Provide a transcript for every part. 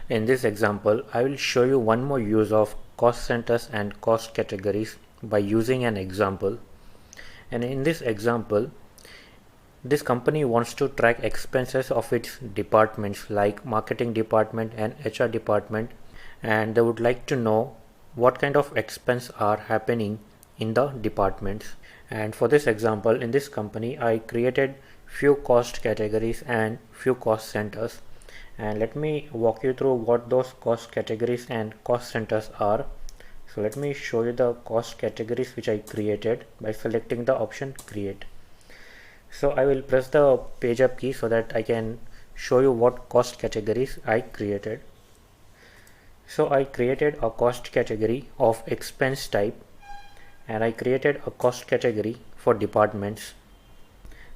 In this example, I will show you one more use of cost centers and cost categories by using an example. And in this example, this company wants to track expenses of its departments like marketing department and HR department, and they would like to know what kind of expense are happening in the departments. And for this example, in this company, I created few cost categories and few cost centers. And let me walk you through what those cost categories and cost centers are. So let me show you the cost categories which I created by selecting the option create. So I will press the page up key so that I can show you what cost categories I created. So I created a cost category of expense type, and I created a cost category for departments.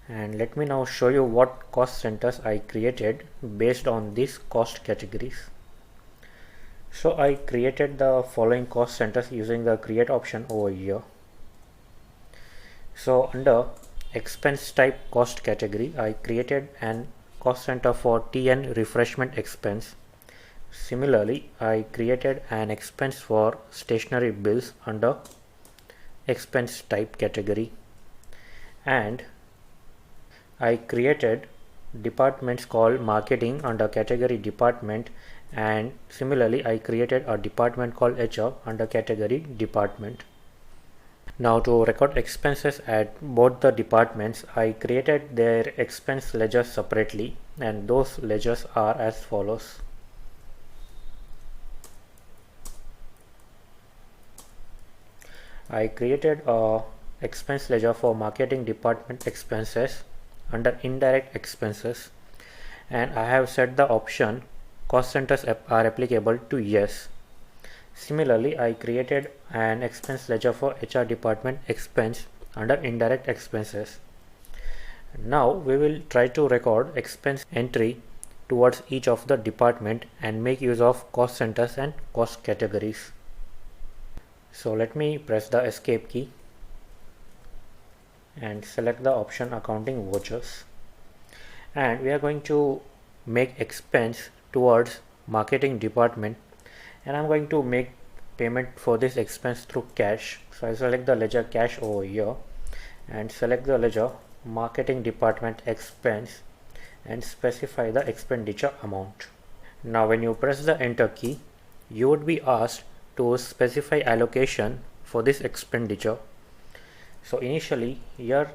And let me now show you what cost centers I created based on these cost categories. So I created the following cost centers using the create option over here. So under expense type cost category, I created an cost center for TN refreshment expense. Similarly, I created an expense for stationery bills under expense type category, and I created departments called marketing under category department, and similarly I created a department called HR under category department. Now to record expenses at both the departments, I created their expense ledgers separately, and those ledgers are as follows. I created a expense ledger for marketing department expenses under indirect expenses, and I have set the option cost centers are applicable to yes. Similarly, I created an expense ledger for HR department expense under indirect expenses. Now we will try to record expense entry towards each of the department and make use of cost centers and cost categories. So let me press the escape key and select the option accounting vouchers, and we are going to make expense towards marketing department, and I'm going to make payment for this expense through cash. So I select the ledger cash over here and select the ledger marketing department expense and specify the expenditure amount. Now when you press the enter key, you would be asked to specify allocation for this expenditure. So initially here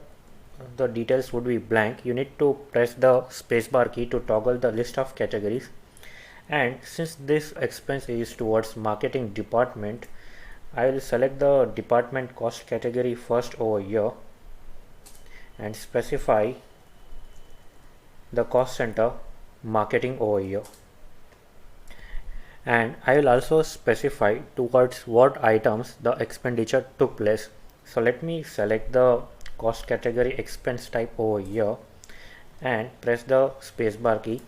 the details would be blank. You need to press the spacebar key to toggle the list of categories, and since this expense is towards marketing department, I will select the department cost category first over here and specify the cost center marketing over here, and I will also specify towards what items the expenditure took place. So let me select the cost category expense type over here and press the spacebar key,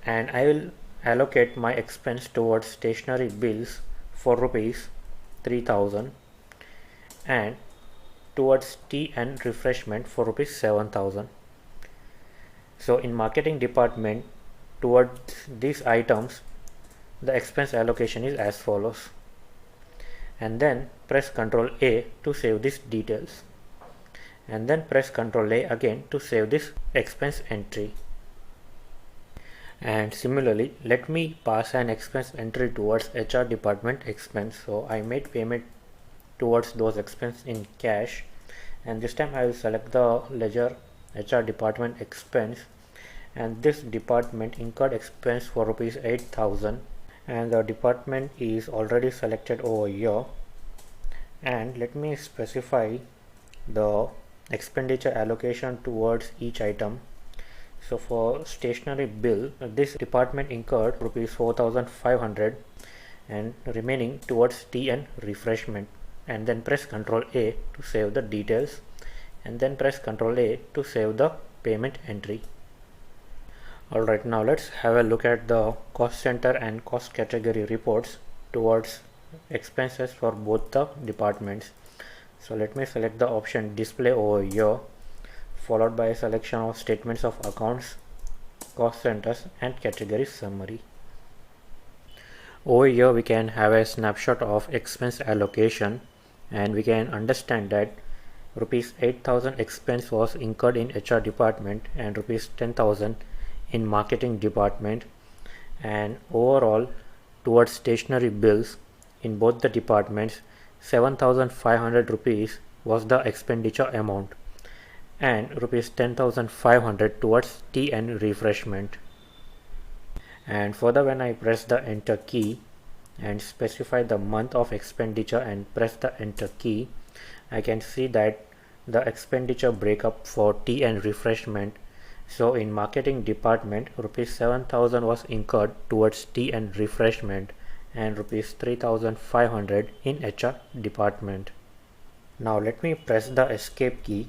and I will allocate my expense towards stationery bills for rupees 3000 and towards tea and refreshment for rupees 7000. So in marketing department, towards these items the expense allocation is as follows, and then press Ctrl A to save these details, and then press Ctrl A again to save this expense entry. And similarly, let me pass an expense entry towards HR department expense. So I made payment towards those expense in cash, and this time I will select the ledger HR department expense, and this department incurred expense for rupees 8000, and the department is already selected over here. And let me specify the expenditure allocation towards each item. So for stationery bill, this department incurred rupees 4500 and remaining towards tea and refreshment, and then press Ctrl A to save the details, and then press Ctrl A to save the payment entry. Alright, now let's have a look at the cost center and cost category reports towards expenses for both the departments. So let me select the option display over here, followed by a selection of statements of accounts, cost centers and category summary. Over here we can have a snapshot of expense allocation, and we can understand that rupees 8,000 expense was incurred in HR department and rupees 10,000 in marketing department, and overall towards stationery bills in both the departments 7,500 rupees was the expenditure amount and rupees 10,500 towards tea and refreshment. And further, when I press the enter key and specify the month of expenditure and press the enter key, I can see that the expenditure breakup for tea and refreshment. So in marketing department, rupees 7,000 was incurred towards tea and refreshment and rupees 3,500 in HR department. Now let me press the escape key,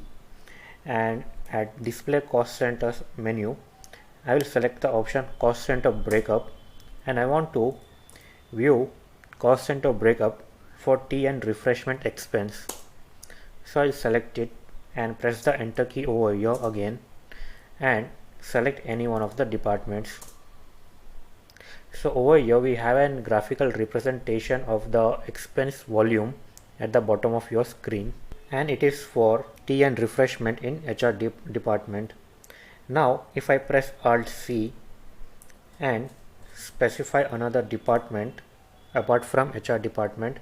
and at display cost centers menu I will select the option cost center breakup, and I want to view cost center breakup for tea and refreshment expense. So I'll select it and press the enter key over here again and select any one of the departments. So over here we have a graphical representation of the expense volume at the bottom of your screen, and it is for tea and refreshment in HR department. Now if I press Alt C and specify another department apart from HR department,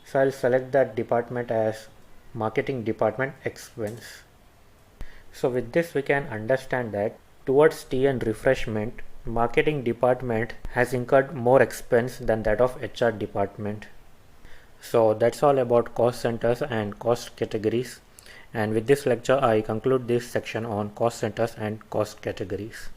so I'll select that department as marketing department expense. So with this we can understand that towards tea and refreshment, marketing department has incurred more expense than that of HR department. So that's all about cost centers and cost categories, and with this lecture I conclude this section on cost centers and cost categories.